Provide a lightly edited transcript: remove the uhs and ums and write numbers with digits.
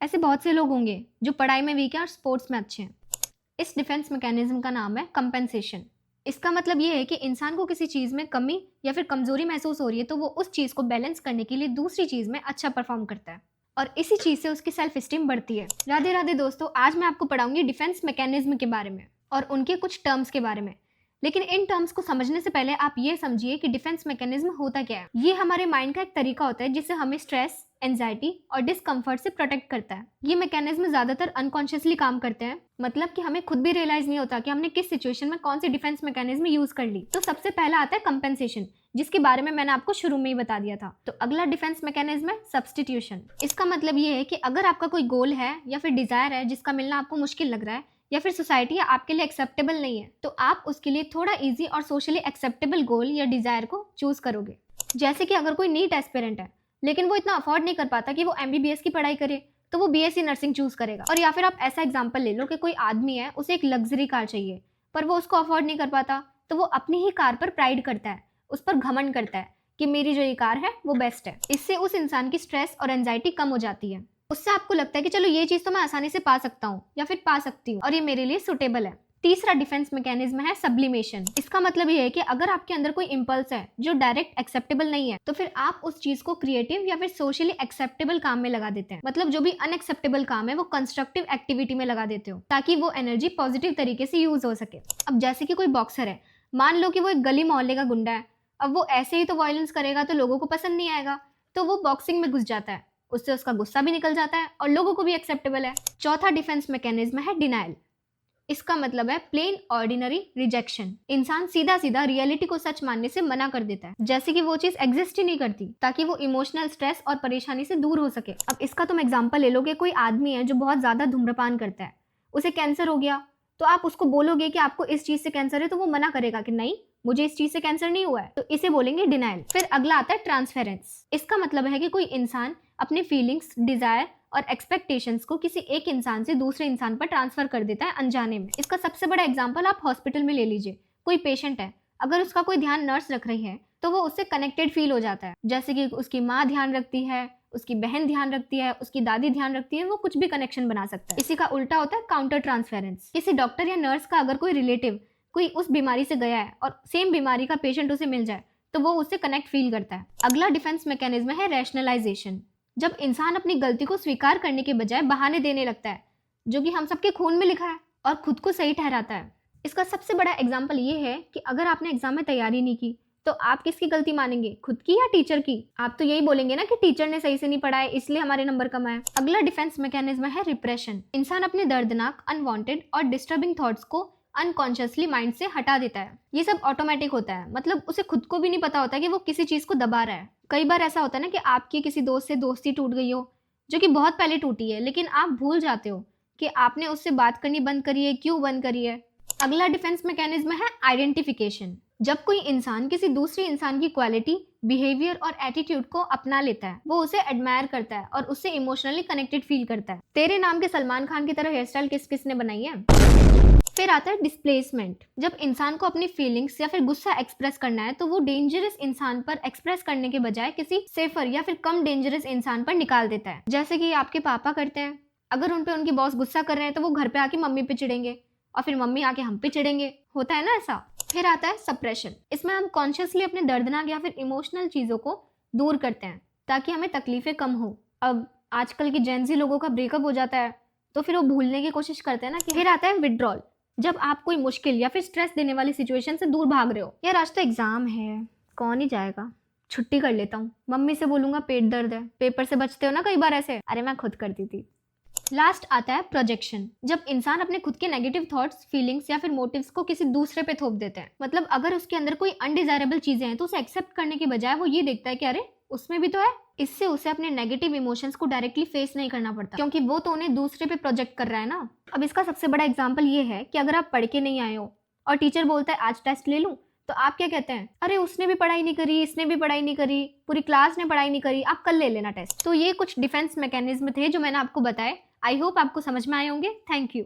ऐसे बहुत से लोग होंगे जो पढ़ाई में वीक हैं और स्पोर्ट्स में अच्छे हैं। इस डिफेंस मैकेनिज्म का नाम है कंपेंसेशन। इसका मतलब ये है कि इंसान को किसी चीज़ में कमी या फिर कमजोरी महसूस हो रही है तो वो उस चीज़ को बैलेंस करने के लिए दूसरी चीज़ में अच्छा परफॉर्म करता है और इसी चीज़ से उसकी सेल्फ स्टीम बढ़ती है। राधे राधे दोस्तों, आज मैं आपको पढ़ाऊंगी डिफेंस मैकेनिज्म के बारे में और उनके कुछ टर्म्स के बारे में। लेकिन इन टर्म्स को समझने से पहले आप ये समझिए कि डिफेंस मैकेनिज्म होता क्या है। ये हमारे माइंड का एक तरीका होता है जिससे हमें स्ट्रेस, एंजाइटी और डिस्कम्फर्ट से प्रोटेक्ट करता है। ये मैकेनिज्म ज्यादातर अनकॉन्शियसली काम करते हैं, मतलब कि हमें खुद भी रियलाइज नहीं होता कि हमने किस सिचुएशन में कौन सी डिफेंस मैकेनिज्म यूज कर ली। तो सबसे पहला आता है कंपेंसेशन, जिसके बारे में मैंने आपको शुरू में ही बता दिया था। तो अगला डिफेंस मैकेनिज्म है सब्स्टिट्यूशन। इसका मतलब ये है कि अगर आपका कोई गोल है या फिर डिजायर है जिसका मिलना आपको मुश्किल लग रहा है या फिर सोसाइटी आपके लिए एक्सेप्टेबल नहीं है, तो आप उसके लिए थोड़ा इजी और सोशली एक्सेप्टेबल गोल या डिजायर को चूज करोगे। जैसे कि अगर कोई नीट एस्पिरेंट है लेकिन वो इतना अफोर्ड नहीं कर पाता कि वो MBBS की पढ़ाई करे, तो वो BSc नर्सिंग चूज करेगा। और या फिर आप ऐसा एग्जांपल ले लो कि कोई आदमी है, उसे एक लग्जरी कार चाहिए पर वो उसको अफोर्ड नहीं कर पाता, तो वो अपनी ही कार पर प्राइड करता है, उस पर घमंड करता है कि मेरी जो ये कार है वो बेस्ट है। इससे उस इंसान की स्ट्रेस और एंजाइटी कम हो जाती है। उससे आपको लगता है कि चलो ये चीज तो मैं आसानी से पा सकता हूँ या फिर पा सकती हूँ और ये मेरे लिए सुटेबल है। तीसरा डिफेंस मैकेनिज्म है सब्लिमेशन। इसका मतलब ये है कि अगर आपके अंदर कोई इंपल्स है जो डायरेक्ट एक्सेप्टेबल नहीं है, तो फिर आप उस चीज को क्रिएटिव या फिर सोशली एक्सेप्टेबल काम में लगा देते हैं। मतलब जो भी अनएक्सेप्टेबल काम है वो कंस्ट्रक्टिव एक्टिविटी में लगा देते हो ताकि वो एनर्जी पॉजिटिव तरीके से यूज हो सके। अब जैसे कि कोई बॉक्सर है, मान लो कि वो एक गली मोहल्ले का गुंडा है, अब वो ऐसे ही तो वायलेंस करेगा तो लोगों को पसंद नहीं आएगा, तो वो बॉक्सिंग में घुस जाता है, उससे उसका गुस्सा भी निकल जाता है और लोगों को भी एक्सेप्टेबल है। चौथा डिफेंस मैकेनिज्म है डिनायल। इसका मतलब है प्लेन ऑर्डिनरी रिजेक्शन। इंसान सीधा सीधा रियलिटी को सच मानने से मना कर देता है, जैसे कि वो चीज एग्जिस्ट ही नहीं करती, ताकि वो इमोशनल स्ट्रेस और परेशानी से दूर हो सके। अब इसका तुम एग्जांपल ले लो कि कोई आदमी है जो बहुत ज्यादा धूम्रपान करता है, उसे कैंसर हो गया, तो आप उसको बोलोगे कि आपको इस चीज से कैंसर है, तो वो मना करेगा कि नहीं, मुझे इस चीज से कैंसर नहीं हुआ है, तो इसे बोलेंगे डिनायल। फिर अगला आता है ट्रांसफेरेंस। इसका मतलब है कि कोई इंसान अपने फीलिंग्स, डिजायर और एक्सपेक्टेशंस को किसी एक इंसान से दूसरे इंसान पर ट्रांसफर कर देता है अनजाने में। इसका सबसे बड़ा एग्जांपल आप हॉस्पिटल में ले लीजिए। कोई पेशेंट है, अगर उसका कोई ध्यान नर्स रख रही है तो वो उससे कनेक्टेड फील हो जाता है, जैसे कि उसकी माँ ध्यान रखती है, उसकी बहन ध्यान रखती है, उसकी दादी ध्यान रखती है, वो कुछ भी कनेक्शन बना सकता है। इसी का उल्टा होता है काउंटर ट्रांसफेरेंस। किसी डॉक्टर या नर्स का अगर कोई रिलेटिव कोई उस बीमारी से गया है और सेम बीमारी का पेशेंट उसे मिल जाए, तो वो उससे कनेक्ट फील करता है। अगला डिफेंस मैकेनिज्म है रैशनलाइजेशन। जब इंसान अपनी गलती को स्वीकार करने के बजाय बहाने देने लगता है, जो कि हम सबके खून में लिखा है, और खुद को सही ठहराता है। इसका सबसे बड़ा एग्जाम्पल ये है कि अगर आपने एग्जाम में तैयारी नहीं की, तो आप किसकी गलती मानेंगे, खुद की या टीचर की? आप तो यही बोलेंगे ना कि टीचर ने सही से नहीं पढ़ाया इसलिए हमारे नंबर कम आए। अगला डिफेंस मैकेनिज्म है रिप्रेशन। इंसान अपने दर्दनाक, अनवांटेड और डिस्टर्बिंग थॉट्स को अनकॉन्शियसली माइंड से हटा देता है। ये सब ऑटोमेटिक होता है, मतलब उसे खुद को भी नहीं पता होता कि वो किसी चीज को दबा रहा है। कई बार ऐसा होता है ना कि आपकी किसी दोस्त से दोस्ती टूट गई हो, जो कि बहुत पहले टूटी है, लेकिन आप भूल जाते हो कि आपने उससे बात करनी बंद करी है, क्यों बंद करी है। अगला डिफेंस मैकेनिज्म है आइडेंटिफिकेशन। जब कोई इंसान किसी दूसरे इंसान की क्वालिटी, बिहेवियर और एटीट्यूड को अपना लेता है, वो उसे एडमायर करता है और उससे इमोशनली कनेक्टेड फील करता है। तेरे नाम के सलमान खान की तरह हेयर स्टाइल किस किसने बनाई है? फिर आता है डिस्प्लेसमेंट। जब इंसान को अपनी फीलिंग्स या फिर गुस्सा एक्सप्रेस करना है, तो वो डेंजरस इंसान पर एक्सप्रेस करने के बजाय किसी सेफर या फिर कम डेंजरस इंसान पर निकाल देता है, जैसे कि आपके पापा करते हैं। अगर उन पे उनकी बॉस गुस्सा कर रहे हैं तो वो घर पे आके मम्मी पे चिढ़ेंगे और फिर मम्मी आके हम पे चिढ़ेंगे, होता है ना ऐसा। फिर आता है सप्रेशन। इसमें हम कॉन्शियसली अपने दर्दनाक या फिर इमोशनल चीजों को दूर करते हैं ताकि हमें तकलीफें कम हो। अब आजकल की जेंजी लोगों का ब्रेकअप हो जाता है तो फिर वो भूलने की कोशिश करते हैं ना कि। फिर आता है विड्रॉल। जब आप कोई मुश्किल या फिर स्ट्रेस देने वाली सिचुएशन से दूर भाग रहे हो, यार आज तो एग्जाम है, कौन ही जाएगा, छुट्टी कर लेता हूँ, मम्मी से बोलूंगा पेट दर्द है। पेपर से बचते हो ना कई बार ऐसे, अरे मैं खुद करती थी। लास्ट आता है प्रोजेक्शन। जब इंसान अपने खुद के नेगेटिव थॉट्स, फीलिंग्स या फिर मोटिव्स को किसी दूसरे पे थोप देते हैं। मतलब अगर उसके अंदर कोई अनडिजायरेबल चीजें हैं तो उसे एक्सेप्ट करने के बजाय वो ये देखता है कि अरे उसमें भी तो है। इससे उसे अपने नेगेटिव इमोशंस को डायरेक्टली फेस नहीं करना पड़ता, क्योंकि वो तो उन्हें दूसरे पे प्रोजेक्ट कर रहा है ना। अब इसका सबसे बड़ा एग्जांपल ये है कि अगर आप पढ़ के नहीं आए हो और टीचर बोलता है आज टेस्ट ले लूं, तो आप क्या कहते हैं, अरे उसने भी पढ़ाई नहीं करी, इसने भी पढ़ाई नहीं करी, पूरी क्लास ने पढ़ाई नहीं करी, आप कल ले लेना टेस्ट। तो ये कुछ डिफेंस मैकेनिज्म थे जो मैंने आपको बताए। आई होप आपको समझ में आए होंगे। Thank you.